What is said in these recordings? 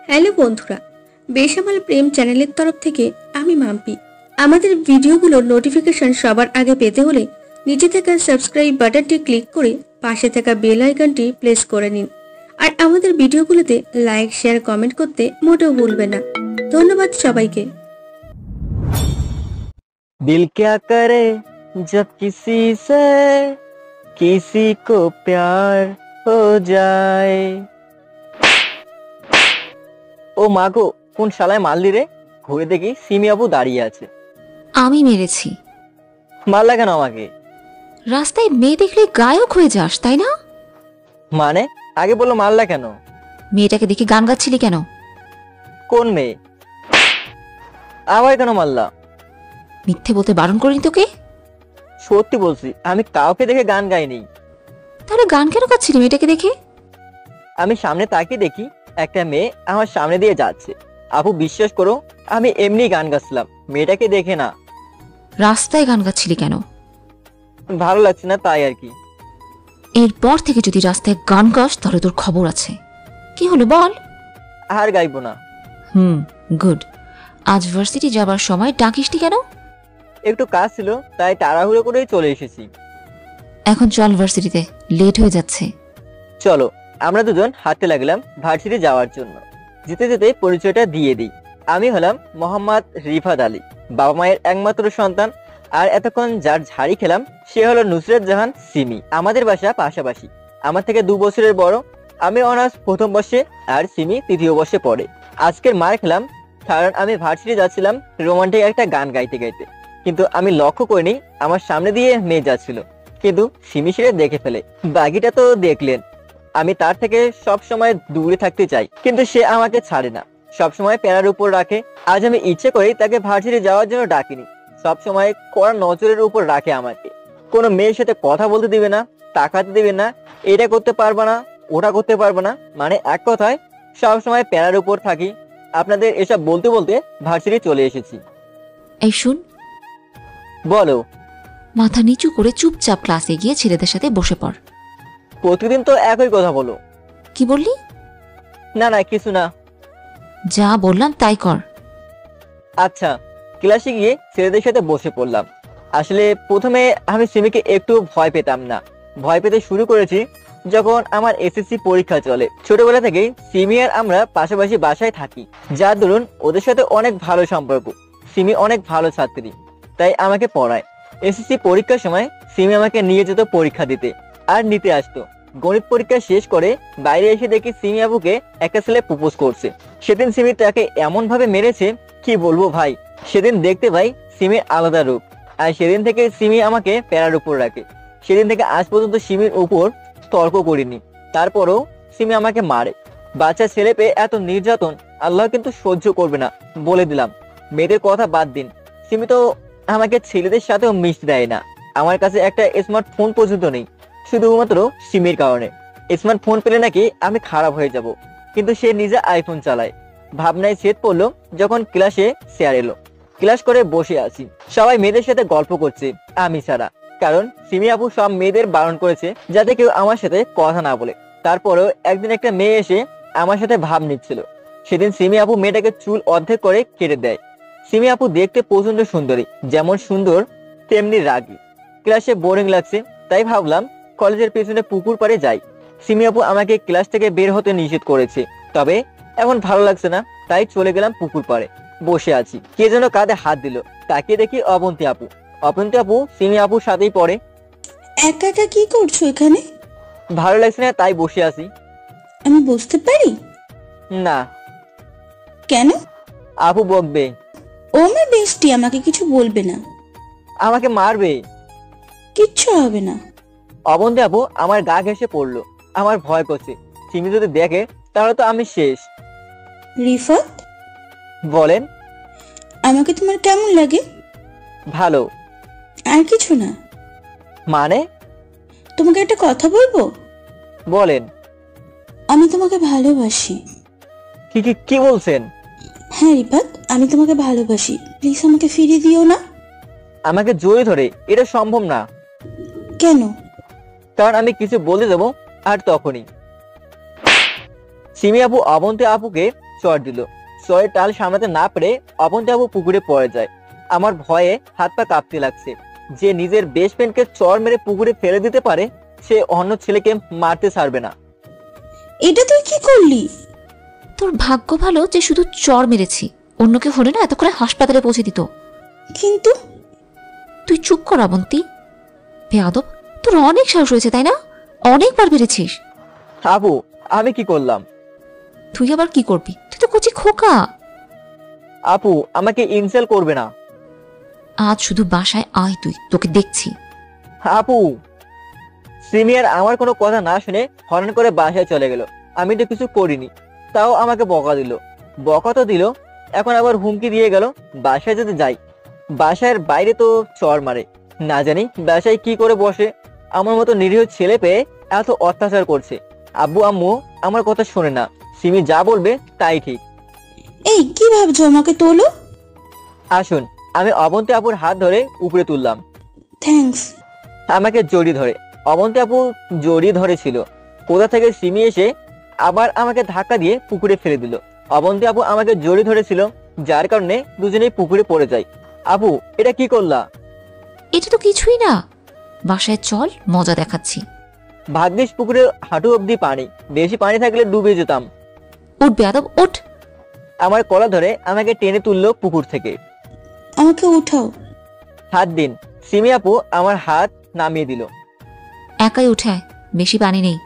Hello বন্ধুরা, বেসামাল প্রেম চ্যানেলের তরফ থেকে আমি মাম্পি। আমাদের ভিডিওগুলোর নোটিফিকেশন সবার আগে পেতে হলে নিচে থাকা সাবস্ক্রাইব বাটনটি ক্লিক করে পাশে থাকা বেল আইকনটি প্রেস করে নিন। আর আমাদের ভিডিওগুলোতে লাইক, শেয়ার, কমেন্ট করতে মোটেও ভুলবেন না। ধন্যবাদ সবাইকে। दिल क्या करे जब किसी से किसी को प्यार हो जाए। ও মা গো, কোন শালায় মারলি রে? ঘুরে দেখি সিমি আপু দাঁড়িয়ে আছে। আমি মেরেছি। মারলা কেন আমাকে? রাস্তায় মেয়ে দেখলে গায়ক হয়ে যাস, তাই না? মানে আগে বললো মারলা কেন? মেয়েটাকে দেখে গান গাচ্ছিলি কেন? কোন মেয়ে? আবার কেন মারলা? মিথ্যে বলতে বারণ করিনি তোকে? সত্যি বলছি, আমি কাউকে দেখে গান গাইনি। তাহলে গান কেন গাচ্ছিলি মেয়েটাকে দেখে? আমি সামনে তাকিয়ে দেখি একটা মেয়ে আমার সামনে দিয়ে যাচ্ছে। আপু বিশ্বাস করো, আমি এমনি গান গাচ্ছিলাম, মেয়েটাকে দেখে না। রাস্তায় গান গাচ্ছিলি কেন? ভালো লাগছে না তাই আর কি। এরপর থেকে যদি রাস্তায় গান গাস তাহলে তোর খবর আছে। কি হলো বল? আর গাইবো না। গুড। আজ ভার্সিটি যাবার সময় ডাকিসনি কেন? একটু কাজ ছিল তাই তাড়াহুড়ো করেই চলে এসেছি। এখন চল ভার্সিটিতে, লেট হয়ে যাচ্ছে। চলো। আমরা দুজন হাঁটতে লাগলাম ভার্সিটি যাওয়ার জন্য। যেতে যেতে পরিচয়টা দিয়ে দিই। আমি হলাম মোহাম্মদ রিফাত আলী, বাবা মায়ের একমাত্র সন্তান। আর এতক্ষণ যার ঝাড়ি খেলাম সে হলো নুসরাত জাহান সিমি। আমাদের বাসা পাশাপাশি, আমার থেকে 2 বছরের বড়। আমি অনার্স প্রথম বর্ষে আর সিমি তৃতীয় বর্ষে পড়ে। আজকের মার খেলাম কারণ আমি ভার্সিটি যাচ্ছিলাম রোমান্টিক একটা গান গাইতে গাইতে, কিন্তু আমি লক্ষ্য করিনি আমার সামনে দিয়ে মেয়ে যাচ্ছিল, কিন্তু সিমি সেটা দেখে ফেলে। বাকিটা তো দেখলেন। আমি তার থেকে সব সময় দূরে থাকতে চাই, কিন্তু সে আমাকে ছাড়ে না, সব সময় প্যারার উপর রাখে। আজ আমি ইচ্ছে করেই তাকে ভার্সিটি যাওয়ার জন্য ডাকিনি। সব সময় কড়া নজরের উপর রাখে আমাকে। কোনো মেয়ের সাথে কথা বলতে দিবে না, তাকাতে দিবে না, এটা করতে পারবে না, ওটা করতে পারবে না, মানে এক কথায় সব সময় প্যারার উপর থাকি। আপনাদের এসব বলতে বলতে ভার্সিটি চলে এসেছি। এই শুন, বলো। মাথা নিচু করে চুপচাপ ক্লাসে গিয়ে ছেলেদের সাথে বসে পড়। প্রতিদিন তো একই কথা বলো। কি বললি? না না কিছু না। যা বললাম তাই কর। আচ্ছা। ক্লাসে গিয়ে ছেলেদের সাথে বসে পড়লাম। আসলে প্রথমে আমি সিমিকে একটু ভয় পেতাম না। ভয় পেতে শুরু করেছি যখন আমার এসএসসি পরীক্ষা চলে। ছোটবেলা থেকেই সিমি আর আমরা পাশাপাশি বাসায় থাকি, যার দরুন ওদের সাথে অনেক ভালো সম্পর্ক। সিমি অনেক ভালো ছাত্রী, তাই আমাকে পড়ায়। এসএসসি পরীক্ষার সময় সিমি আমাকে নিয়ে যেত পরীক্ষা দিতে আর নিতে আসতো। গণিত পরীক্ষা শেষ করে বাইরে এসে দেখি সিমি আবুকে একটা ছেলে প্রপোজ করছে। সেদিন সিমি তাকে এমন ভাবে মেরেছে, কি বলবো ভাই। সেদিন দেখতে পাই সিমির আলাদা রূপ। আর সেদিন থেকে সিমি আমাকে প্যারার উপর রাখে। সেদিন থেকে আজ পর্যন্ত সিমির উপর তর্ক করিনি, তারপরেও সিমি আমাকে মারে। বাচ্চা ছেলে পেয়ে এত নির্যাতন আল্লাহ কিন্তু সহ্য করবে না, বলে দিলাম। মেয়েদের কথা বাদ দিন, সিমি তো আমাকে ছেলেদের সাথেও মিশতে দেয় না। আমার কাছে একটা স্মার্টফোন পর্যন্ত নেই, শুধুমাত্র সিমির কারণে। স্মার্টফোন পেলে নাকি আমি খারাপ হয়ে যাব, কিন্তু সে নিজে আইফোন চালায়। ভাবনায় ছেদ পড়লো যখন ক্লাসে স্যার এলো। ক্লাস করে বসে আছি, সবাই মেয়েদের সাথে গল্প করছে আমি ছাড়া। কারণ সিমি আপু সব মেয়েদের বারণ করেছে যাতে কেউ আমার সাথে কথা না বলে। তারপরেও একদিন একটা মেয়ে এসে আমার সাথে ভাব নিচ্ছিল। সেদিন সিমি আপু মেয়েটাকে চুল অর্ধেক করে কেটে দেয়। সিমি আপু দেখতে প্রচন্ড সুন্দরী, যেমন সুন্দর তেমনি রাগী। ক্লাসে বোরিং লাগছে, তাই ভাবলাম কলেজের পেছনে পুকুর পাড়ে যাই। সিমি আপু আমাকে ক্লাস থেকে বের হতে নিষেধ করেছে, তবে এখন ভালো লাগছে না, তাই চলে গেলাম পুকুর পাড়ে। বসে আছি, কে যেন কাঁধে হাত দিল। তাকিয়ে দেখি অবন্তী আপু। অবন্তী আপু সিমি আপুর সাথেই পড়ে। একা একা কি করছো এখানে? ভালো লাগছে না তাই বসে আছি। আমি বুঝতে পারি? না। কেন? আপু বকবে। ও আমার বেস্টি, আমাকে কিছু বলবে না। আমাকে মারবে। কিচ্ছু হবে না। অবন্তী আপু আমার গা ঘেঁষে পড়লো। আমার ভয় করছে, সিমি যদি দেখে তাহলে তো আমি শেষ। রিফাত, বলেন। আমাকে তোমার কেমন লাগে? ভালো। আর কিছু না? মানে? তোমাকে একটা কথা বলবো? বলেন। আমি তোমাকে ভালোবাসি। কি কি কি বলছেন? হ্যাঁ রিফাত, আমি তোমাকে ভালোবাসি। প্লিজ আমাকে ফিরিয়ে দিও না। আমাকে জড়িয়ে ধরে? এটা সম্ভব না। কেন? কারণ আমি কিছু বলে দেবো আর তখনই সিমি আপু অবন্তী আপুকে চর দিল। চরের টাল সামলাতে না পেরে অবন্তী আপু পুকুরে পড়ে যায়। আমার ভয়ে হাত পা কাঁপতে লাগছে। যে নিজের বেস্ট ফ্রেন্ডকে চর মেরে পুকুরে ফেলে দিতে পারে, সে অন্য ছেলেকে মারতে ছাড়বে না। এটা তুই কি করলি? তোর ভাগ্য ভালো যে শুধু চর মেরেছি, অন্য কেউ হলে না এত করে হাসপাতালে পৌঁছে দিত। কিন্তু তুই চুপ কর অবন্তী। বেয়াদব, তোর অনেক সাহস হয়েছে তাই না? অনেকবার বেড়েছিস। আপু, আমি কি করলাম? তুই আবার কি করবি? তুই তো কচি খোকা। আপু, আমাকে ইনসাল্ট করবে না। আজ শুধু বাসায় আয়, তুই, তোকে দেখছি। আপু। সিনিয়র আমার কোনো কথা না শুনে হরণ করে বাসায় চলে গেল। আমি তো কিছু করিনি, তাও আমাকে বকা দিল। বকা তো দিল, এখন আবার হুমকি দিয়ে গেল বাসায় যদি যাই। বাসার বাইরে তো চর মারে। না জানি বাসায় কি করে বসে। আমার মতো নিরীহ ছেলে পেয়ে এত অত্যাচার করছে। আব্বু আম্মু আমার কথা শোনে না। সিমি যা বলবে তাই ঠিক। এই কি ভাবছো? আমাকে তোলো। আসুন। আমি অবন্তী আপুর হাত ধরে উপরে তুললাম। থ্যাঙ্কস। আমাকে জড়িয়ে ধরে। অবন্তী আপু জড়িয়ে ধরেছিল। কোথা থেকে সিমি এসে আবার আমাকে ধাক্কা দিয়ে পুকুরে ফেলে দিল। অবন্তী আপু আমাকে জড়িয়ে ধরেছিল, যার কারণে দুজনেই পুকুরে পড়ে যায়। আপু, এটা কি করলা? এটা তো কিছুই না। বাসায় চল, মজা দেখাচ্ছি। ভাগ্যিস পুকুরের হাঁটু অব্দি পানি, বেশি পানি থাকলে ডুবে যেতাম। উঠ বেয়াদব, উঠ। আমার কলা ধরে আমাকে টেনে তুললো পুকুর থেকে। আমাকে উঠাও। হাত দিন। সিমি আপু আমার হাত নামিয়ে দিল। একাই উঠে আয়, বেশি পানি নেই।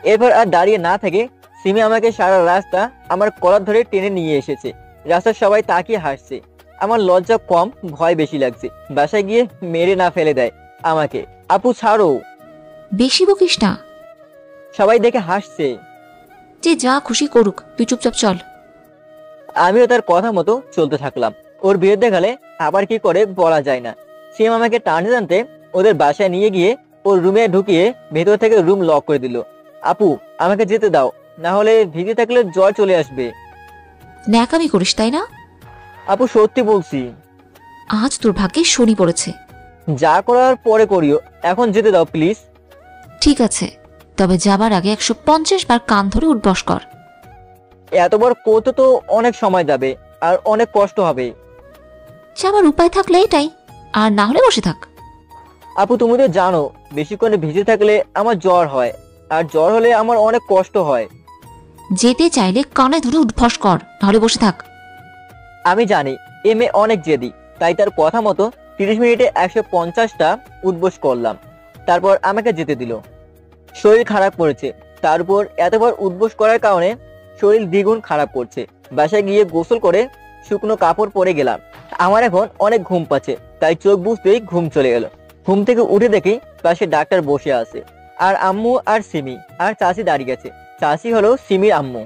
এরপর আর দাঁড়িয়ে না থেকে সিমি আমাকে সারা রাস্তা আমার কলার ধরে টেনে নিয়ে এসেছে। রাস্তার সবাই তাকিয়ে হাসছে। আমার লজ্জা কম, ভয় বেশি লাগছে। বাসায় গিয়ে মেরে না ফেলে দেয় আমাকে। আপু ছাড়ো। বেশি বকিস না। সবাই দেখে হাসছে। যে যা খুশি করুক, তুই চুপচাপ চল। আমিও তার কথা মতো চলতে থাকলাম। ওর বিরুদ্ধে গেলে আবার কি করে বলা যায় না। সিম আমাকে টানতে টানতে ওদের বাসায় নিয়ে গিয়ে ওর রুমে ঢুকিয়ে ভেতর থেকে রুম লক করে দিল। আপু, আমাকে যেতে দাও, না হলে ভিজে থাকলে জ্বর চলে আসবে। ন্যাকামি করিস তাই না? আপু, সত্যি বলছি। আজ তোর ভাগ্যে শনি পড়েছে। যা করার পরে করিও, এখন যেতে দাও প্লিজ। ঠিক আছে, তবে যাবার আগে 150 বার কান ধরে উঠবস কর। এতবার করতে তো অনেক সময় যাবে আর অনেক কষ্ট হবে। যাবার উপায় থাকলে এটাই, আর না হলে বসে থাক। আপু, তুমি তো জানো বেশিক্ষণ ভিজে থাকলে আমার জ্বর হয়, আর জ্বর হলে আমার অনেক কষ্ট হয়। যেতে চাইলে কানে ধরে উঠবস কর, নাহলে বসে থাক। আমি জানি এ মেয়ে অনেক জেদি, তাই তার কথা মতো 30 মিনিটে 150টা উঠবোস করলাম। তারপর আমাকে যেতে দিল। শরীর খারাপ করেছে, তার উপর এতবার উঠবোস করার কারণে শরীর দ্বিগুণ খারাপ করছে। বাসায় গিয়ে গোসল করে শুকনো কাপড় পরে গেলাম। আমার এখন অনেক ঘুম পাচ্ছে, তাই চোখ বুঝতেই ঘুম চলে গেল। ঘুম থেকে উঠে দেখি পাশে ডাক্তার বসে আছে, আর আম্মু আর সিমি আর চাচি দাঁড়িয়ে গেছে। চাচি হলো সিমির আম্মু।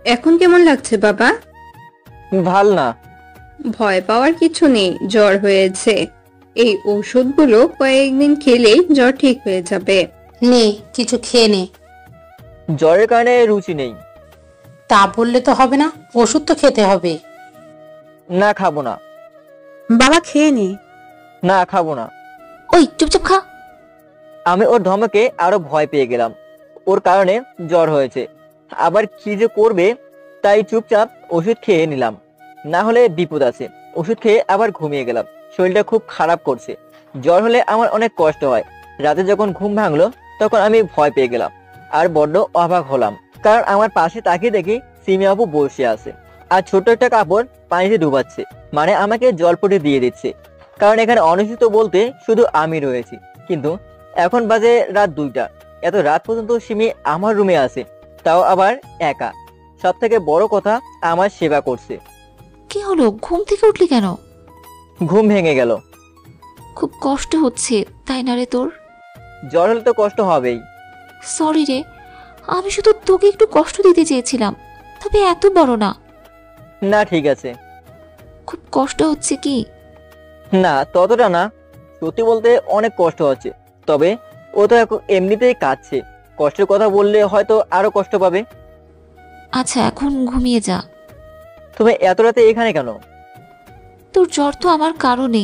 এখন কেমন লাগছে বাবা? ভাল না। ভয় পাওয়ার কিছু নেই, জ্বর হয়েছে। এই ওষুধগুলো কয়েকদিন খেলেই জ্বর ঠিক হয়ে যাবে। নে কিছু খেয়ে নে। জ্বরের কারণে রুচি নেই। তা বললে তো হবে না, ওষুধ তো খেতে হবে। না, খাবো না। বাবা খেয়ে নে। না, খাবো না। ওই চুপচাপ খা। আমি ওর ধমকে আরো ভয় পেয়ে গেলাম। ওর কারণে জ্বর হয়েছে, আবার কি যে করবে, তাই চুপচাপ ওষুধ খেয়ে নিলাম। না হলে বিপদ আছে। ওষুধ খেয়ে আবার ঘুমিয়ে গেলাম। শরীরটা খুব খারাপ করছে। জ্বর হলে আমার অনেক কষ্ট হয়। রাতে যখন ঘুম ভাঙলো তখন আমি ভয় পেয়ে গেলাম আর বড্ড অবাক হলাম, কারণ আমার পাশে তাকিয়ে দেখি সিমি আপু বসে আছে আর ছোট্ট একটা কাপড় পানিতে ডুবাচ্ছে, মানে আমাকে জলপটে দিয়ে দিচ্ছে। কারণ এখানে অনুচিত বলতে শুধু আমি রয়েছি। কিন্তু এখন বাজে রাত 2টা। এত রাত পর্যন্ত সিমি আমার রুমে আছে, তাও আবার একা। সব থেকে বড় কথা, আমার সেবা করছে। কি হলো, ঘুম থেকে উঠলি কেন? ঘুম ভেঙে গেল। খুব কষ্ট হচ্ছে তাই না রে তোর? জ্বর হলে তো কষ্ট হবেই। সরি রে, আমি শুধু তোকে একটু কষ্ট দিতে চেয়েছিলাম, তবে এত বড় না। না, ঠিক আছে। খুব কষ্ট হচ্ছে কি? না, ততটা না। সত্যি বলতে অনেক কষ্ট হচ্ছে, তবে ও তো এখন এমনিতেই কাঁদছে। কষ্টের কথা বললে হয়তো আরো কষ্ট পাবে। আচ্ছা, এখন ঘুমিয়ে যা। তুমি এত রাতে এখানে কেন? তোর জ্বর তো আমার কারণে।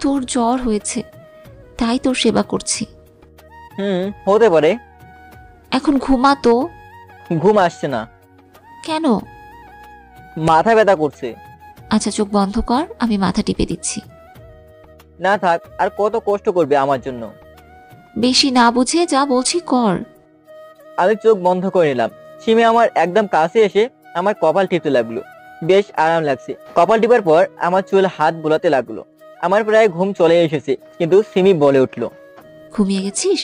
তোর জ্বর হয়েছে তাই তোর সেবা করছি। হতে পারে। এখন ঘুমা তো। ঘুম আসছে না। কেন? মাথা ব্যথা করছে। আচ্ছা চোখ বন্ধ কর, আমি মাথা টিপে দিচ্ছি। না থাক, আর কত কষ্ট করবে আমার জন্য। বেশি না বুঝে যা বলছি কর। আমি চোখ বন্ধ করে নিলাম। সিমি আমার একদম কাছে এসে আমার কপাল টিপতে লাগলো। বেশ আরাম লাগছে। কপাল টিপার পর আমার চুল হাত বোলাতে লাগলো। আমার প্রায় ঘুম চলে এসেছে, কিন্তু সিমি বলে উঠলো, ঘুমিয়ে গেছিস?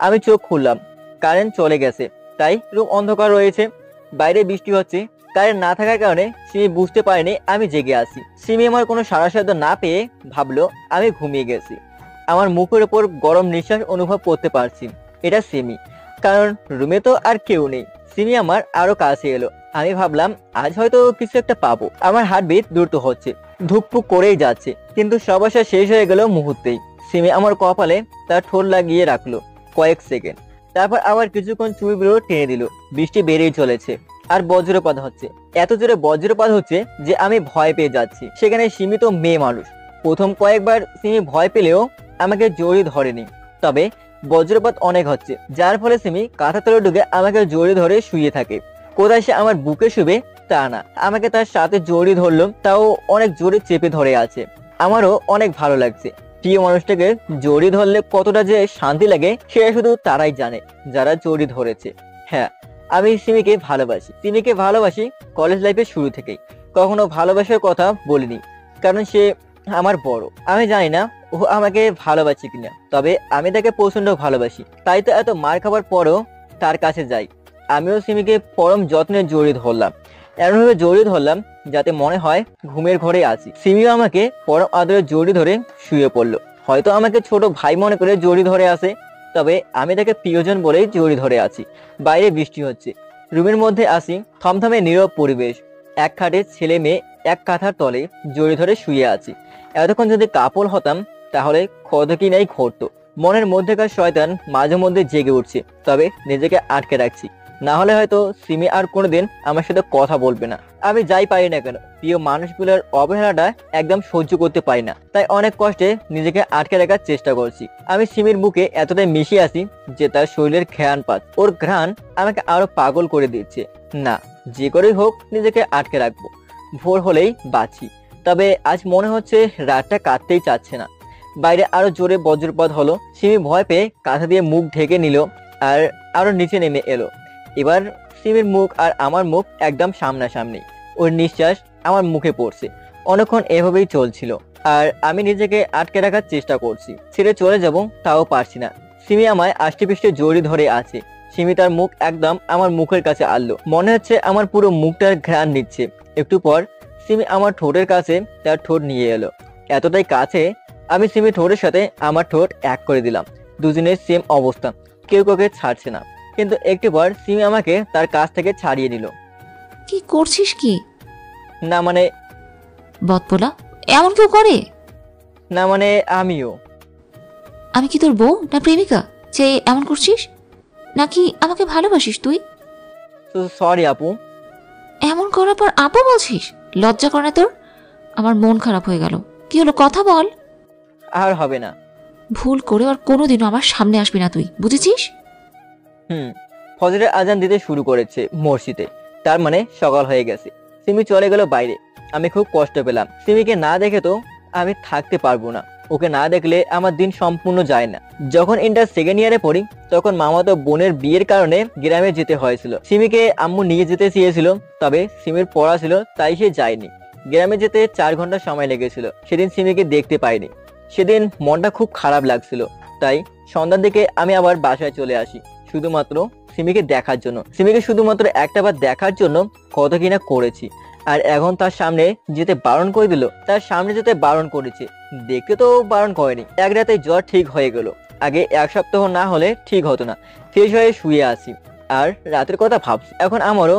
আমি চোখ খুললাম। কারেন্ট চলে গেছে, তাই রুম অন্ধকার রয়েছে। বাইরে বৃষ্টি হচ্ছে। কারেন্ট না থাকার কারণে সিমি বুঝতে পারেনি আমি জেগে আছি। সিমি আমার কোনো সাড়া শব্দ না পেয়ে ভাবলো আমি ঘুমিয়ে গেছি। আমার মুখের উপর গরম নিঃশ্বাস অনুভব করতে পারছি। এটা সিমি, কারণ রুমে তো আর কেউ নেই। সিমি আমার আরো কাছে এলো। আমি ভাবলাম আজ হয়তো কিছু একটা পাবো। আমার হার্টবিট দ্রুত হচ্ছে, ধুকপুক করেই যাচ্ছে, কিন্তু সব আশা শেষ হয়ে গেল মুহূর্তেই। সিমি আমার কপালে তার ঠোঁট লাগিয়ে রাখলো কয়েক সেকেন্ড, তারপর আবার কিছুক্ষণ চুলগুলো টেনে দিল। বৃষ্টি বেড়েই চলেছে আর বজ্রপাত হচ্ছে। এত জোরে বজ্রপাত হচ্ছে যে আমি ভয় পেয়ে যাচ্ছি। সেখানে সিমি তো মেয়ে মানুষ। প্রথম কয়েকবার সিমি ভয় পেলেও আমাকে জড়িয়ে ধরেনি। তবে বজ্রপাত অনেক হচ্ছে, যার ফলে সিমি কাঁথা তলে ঢুকে আমাকে জড়িয়ে ধরে শুয়ে থাকে। কোথায় সে আমার বুকে শুবে তা না, আমাকে তার সাথে জড়িয়ে ধরলো, তাও অনেক জোরে চেপে ধরে আছে। আমারও অনেক ভালো লাগছে। প্রিয় মানুষটাকে জড়িয়ে ধরলে কতটা যে শান্তি লাগে সেটা শুধু তারাই জানে যারা জড়িয়ে ধরেছে। হ্যাঁ, আমি সিমিকে ভালোবাসি। সিমিকে ভালোবাসি কলেজ লাইফের শুরু থেকেই। কখনো ভালোবাসার কথা বলিনি, কারণ সে আমার বড়। আমি জানি না ও আমাকে ভালোবাসে কিনা, তবে আমি তাকে প্রচন্ড ভালোবাসি। তাই তো এত মার খাবার পরেও তার কাছে যাই। আমিও সিমিকে পরম যত্নে জড়িয়ে ধরলাম, এমনভাবে জড়িয়ে ধরলাম যাতে মনে হয় ঘুমের ঘরে আছি। সিমিও আমাকে পরম আদরে জড়িয়ে ধরে শুয়ে পড়লো। হয়তো আমাকে ছোট ভাই মনে করে জড়িয়ে ধরে আসে, তবে আমি তাকে প্রিয়জন বলেই জড়িয়ে ধরে আছি। বাইরে বৃষ্টি হচ্ছে। রুমের মধ্যে আসি, থমথমে নীরব পরিবেশ। এক খাটে ছেলে মেয়ে এক কাঁথার তলে জড়িয়ে ধরে শুয়ে আছি। এতক্ষণ যদি কাপড় হতাম তাহলে কত কি নাই ঘটতো। মনের মধ্যেকার শয়তান মাঝে মধ্যে জেগে উঠছে, তবে নিজেকে আটকে রাখছি। না হলে হয়তো সিমি আর কোনোদিন আমার সাথে কথা বলবে না। আমি যাই পারি না কেন, প্রিয় মানুষগুলোর অবহেলাটা একদম সহ্য করতে পারি না, তাই অনেক কষ্টে নিজেকে আটকে রাখার চেষ্টা করছি। আমি সিমির বুকে এতটাই মিশে আছি যে তার শরীরের ঘ্রাণ পাত। ওর ঘ্রাণ আমাকে আরো পাগল করে দিচ্ছে। না, যে করেই হোক নিজেকে আটকে রাখবো। ভোর হলেই বাঁচি। তবে আজ মনে হচ্ছে রাতটা কাটতেই চাচ্ছে না। বাইরে আরো জোরে বজ্রপাত হলো। সিমি ভয় পেয়ে কাঁথা দিয়ে মুখ ঢেকে নিল আর আরো নিচে নেমে এলো। এবার সিমির মুখ আর আমার মুখ একদম সামনাসামনি। ওর নিঃশ্বাস আমার মুখে পড়ছে। অনেকক্ষণ এভাবেই চলছিল আর আমি নিজেকে আটকে রাখার চেষ্টা করছি। ছেড়ে চলে যাব তাও পারছি না। সিমি আমায় আষ্টেপৃষ্টে জড়িয়ে ধরে আছে। সিমি তার মুখ একদম আমার মুখের কাছে আনলো। মনে হচ্ছে আমার পুরো মুখটার ঘ্রাণ নিচ্ছে। একটু পর সিমি আমার ঠোঁটের কাছে তার ঠোঁট নিয়ে এলো। এতটাই কাছে আমি সিমি ঠোঁটের সাথে আমার ঠোঁট এক করে দিলাম। দুজনের সেম অবস্থা, কেউ কাউকে ছাড়ছে না। কিন্তু একটু পর সিমি আমাকে তার কাছ থেকে ছাড়িয়ে নিল। কি করছিস কি? না মানে বদপোলা, এমন কেউ করে? না মানে আমিও। আমি কি তোর বউ না প্রেমিকা যে এমন করছিস? নাকি আমাকে ভালোবাসিস তুই? সরি আপু। এমন করার পর আপু বলছিস? লজ্জা করে না তোর? আমার মন খারাপ হয়ে গেল। কি হলো, কথা বল। আর হবে না। ভুল করে আর কোনোদিনও আমার সামনে আসবি না তুই, বুঝেছিস? ফজরের আজান দিতে শুরু করেছে মসজিদে, তার মানে সকাল হয়ে গেছে। সিমি চলে গেল বাইরে। আমি খুব কষ্ট পেলাম। সিমিকে না দেখে তো আমি থাকতে পারবো না। ওকে না দেখলে আমার দিন সম্পূর্ণ যায় না। যখন ইন্টার সেকেন্ড ইয়ারে পড়ি তখন মামাতো বোনের বিয়ের কারণে গ্রামে যেতে হয়েছিল। সিমিকে আম্মু নিয়ে যেতে চেয়েছিল, তবে সিমির পড়া ছিল তাই সে যায়নি। গ্রামে যেতে 4 ঘন্টা সময় লেগেছিল। সেদিন সিমিকে দেখতে পাইনি। সেদিন মনটা খুব খারাপ লাগছিল, তাই সন্ধ্যার দিকে আমি আবার বাসায় চলে আসি শুধুমাত্র সিমিকে দেখার জন্য। সিমিকে শুধুমাত্র একটাবার দেখার জন্য কত কিনা করেছি। আর এখন তার সামনে যেতে বারণ করে দিল। তার সামনে যেতে বারণ করেছে, দেখতে তো বারণ করেনি। এক রাতে জ্বর ঠিক হয়ে গেল। আগে 1 সপ্তাহ না হলে ঠিক হতো না। ফ্রেশ হয়ে শুয়ে আসি আর রাতের কথা ভাবছি। এখন আমারও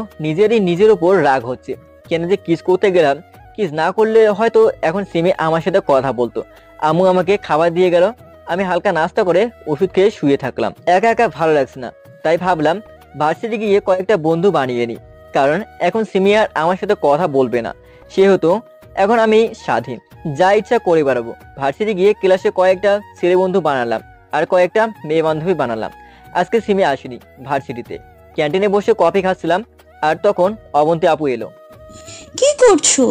নিজের উপর রাগ হচ্ছে। কেন যে কিস করতে গেলাম। কিস না করলে হয়তো এখন সিমি আমার সাথে কথা বলতো। আম্মু আমাকে খাবার দিয়ে গেল। আমি হালকা নাস্তা করে ওষুধ খেয়ে শুয়ে থাকলাম। একা একা ভালো লাগছে না, তাই ভাবলাম ভার্সিটি গিয়ে কয়েকটা বন্ধু বানিয়ে নিই। কারণ এখন সিমি আর আমার সাথে কথা বলবে না, সেহেতু এখন আমি স্বাধীন, যা ইচ্ছা করে বেড়াবো। ভার্সিটি গিয়ে ক্লাসে কয়েকটা ছেলে বন্ধু বানালাম আর কয়েকটা মেয়ে বান্ধবী বানালাম। আজকে সিমি আসেনি ভার্সিটিতে। ক্যান্টিনে বসে কফি খাচ্ছিলাম আর তখন অবন্তী আপু এলো। কি করছো?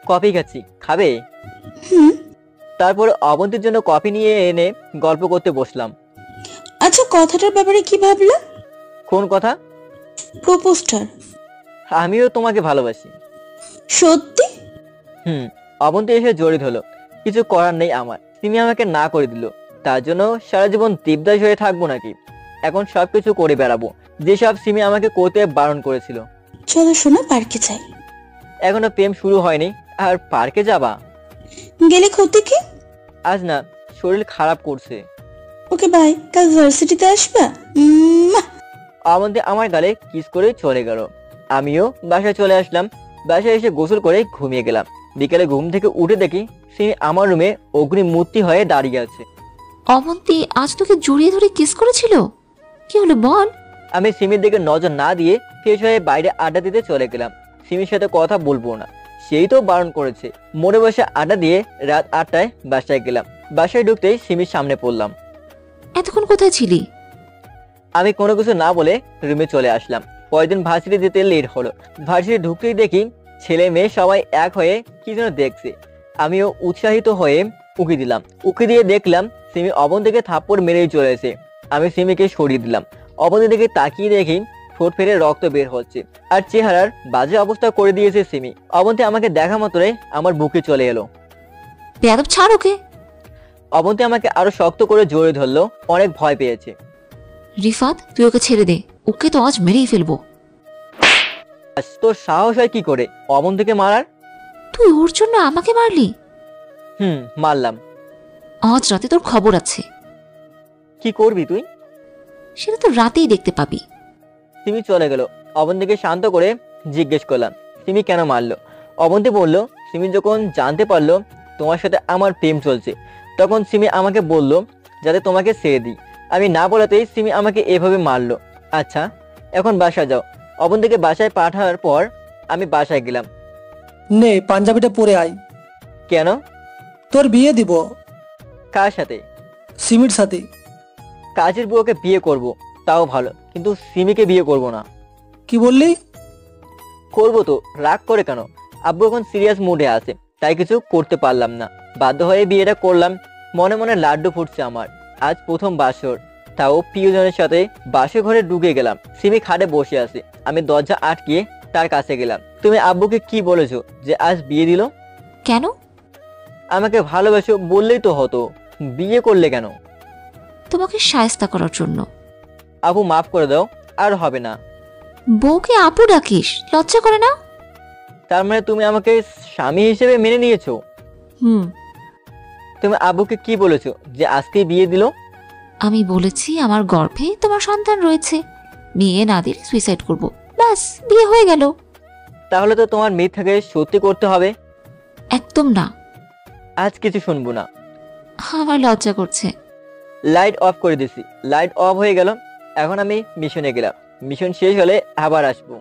কফি খাচ্ছি, খাবে? হুম। তারপর অবন্তীর জন্য কফি নিয়ে এনে গল্প করতে বসলাম। আচ্ছা, কথাটার ব্যাপারে কি ভাবলা? কোন কথা? প্রপোজটার। আমিও তোমাকে ভালোবাসি। সত্যি? অবন্তী এসে জড়িত হলো। কিছু করার নেই আমার, সিমি আমাকে না করে দিল। তার জন্য সারা জীবন দেবদাস হয়ে থাকবো নাকি? এখন সবকিছু করে বেড়াবো যেসব সিমি আমাকে করতে বারণ করেছিল। চলো শোনো, পার্কে যাই। এখনো প্রেম শুরু হয়নি আর পার্কে যাবা? গেলে ক্ষতি কি? আজ না, শরীর খারাপ করছে। ওকে বাই, কাল ভার্সিটিতে আসবা। অবন্তী আমার গালে কিস করে চলে গেল। আমিও বাসায় চলে আসলাম। বাসায় এসে গোসল করে ঘুমিয়ে গেলাম। বিকেলে ঘুম থেকে উঠে দেখি সিমি আমার রুমে অগ্নি মূর্তি হয়ে দাঁড়িয়ে আছে। অবন্তী আজ তোকে জড়িয়ে ধরে কিস করেছিল? কি হলো বল? আমি সিমির দিকে নজর না দিয়ে ফ্রেশ হয়ে বাইরে আড্ডা দিতে চলে গেলাম। সিমির সাথে কথা বলবো না, সেই তো বারণ করেছে। মোড়ে বসে আড্ডা দিয়ে রাত 8টায় বাসায় গেলাম। বাসায় ঢুকতেই সিমির সামনে পড়লাম। এতক্ষণ কোথায় ছিলি? আমি কোনো কিছু না বলে রুমে চলে আসলাম। পরের দিন ভার্সিটি যেতে লেট হলো। ভার্সিটি ঢুকতেই দেখি ছেলে মেয়ে সবাই এক হয়ে কি যেন দেখছে। আমিও উৎসাহিত হয়ে উকি দিলাম। উকি দিয়ে দেখলাম সিমি অবন্তীকে থাপ্পড় মেরেই চলেছে। আমি সিমিকে সরিয়ে দিলাম। অবন্তীর দিকে তাকিয়ে দেখি ঠোঁট ফেরে রক্ত বের হচ্ছে আর চেহারার বাজে অবস্থা করে দিয়েছে সিমি। অবন্তী আমাকে দেখা মাত্রই আমার বুকে চলে এলো। বেয়াদব, ছাড় ওকে। অবন্তী আমাকে আরো শক্ত করে জড়িয়ে ধরলো। অনেক ভয় পেয়েছে। রিফাত, তুই ওকে ছেড়ে দে, ওকে তো আজ মেরেই ফেলবো। তোর সাহস হয় কি করে অবন্তীকে মারার? তুই ওর জন্য আমাকে মারলি? মারলাম। আজ রাতে তোর খবর আছে। কি করবি তুই? সেটা তো রাতেই দেখতে পাবি। সিমি চলে গেল। অবন্তীকে শান্ত করে জিজ্ঞেস করলাম সিমি কেন মারলো। অবন্তী বলল, সিমি যখন জানতে পারলো তোমার সাথে আমার প্রেম চলছে, তখন সিমি আমাকে বলল যাতে তোমাকে ছেড়ে দিই। আমি না বলাতেই সিমি আমাকে এভাবে মারলো। আচ্ছা, এখন বাসায় যাও। অবন্তীকে বাসায় পাঠানোর পর আমি বাসায় গেলাম। নে পাঞ্জাবিটা পরে আয়। কেন? তোর বিয়ে দিব। কার সাথে? সিমির সাথে। কাজের বুয়াকে বিয়ে করব, তাও ভালো, কিন্তু সিমিকে বিয়ে করব না। কি বললি? করবো তো, রাগ করে কেন? আব্বু এখন সিরিয়াস মুডে আছে, তাই কিছু করতে পারলাম না। বাধ্য হয়ে বিয়েটা করলাম। মনে মনে লাড্ডু ফুটছে আমার। আজ প্রথম বাসর, তাও প্রিয়জনের সাথে। বাসে ঘরে ঢুকে গেলাম। সিমি খাটে বসে আছে। আমি দরজা আটকিয়ে তার কাছে গেলাম। তুমি আব্বুকে কি বলেছো যে আজ বিয়ে দিল? কেন? আমাকে ভালোবাসো বললেই তো হতো, বিয়ে করলে কেন? তোমাকে শায়েস্তা করার জন্য। আব্বু মাফ করে দাও, আর হবে না। বউকে আপু ডাকিস, লজ্জা করে না? তার মানে তুমি আমাকে স্বামী হিসেবে মেনে নিয়েছো? তুমি আব্বুকে কি বলেছো যে আজকে বিয়ে দিল? আমি বলেছি আমার গর্ভে তোমার সন্তান রয়েছে, বিয়ে না দিলে সুইসাইড করব, ব্যাস বিয়ে হয়ে গেল। তাহলে তো তোমার মিথ্যাকে সত্যি করতে হবে। একদম না। আজ কিছু শুনবো না। আমার লজ্জা করছে। লাইট অফ করে দিছি। লাইট অফ হয়ে গেল। এখন আমি মিশনে গেলাম। মিশন শেষ হলে আবার আসবো।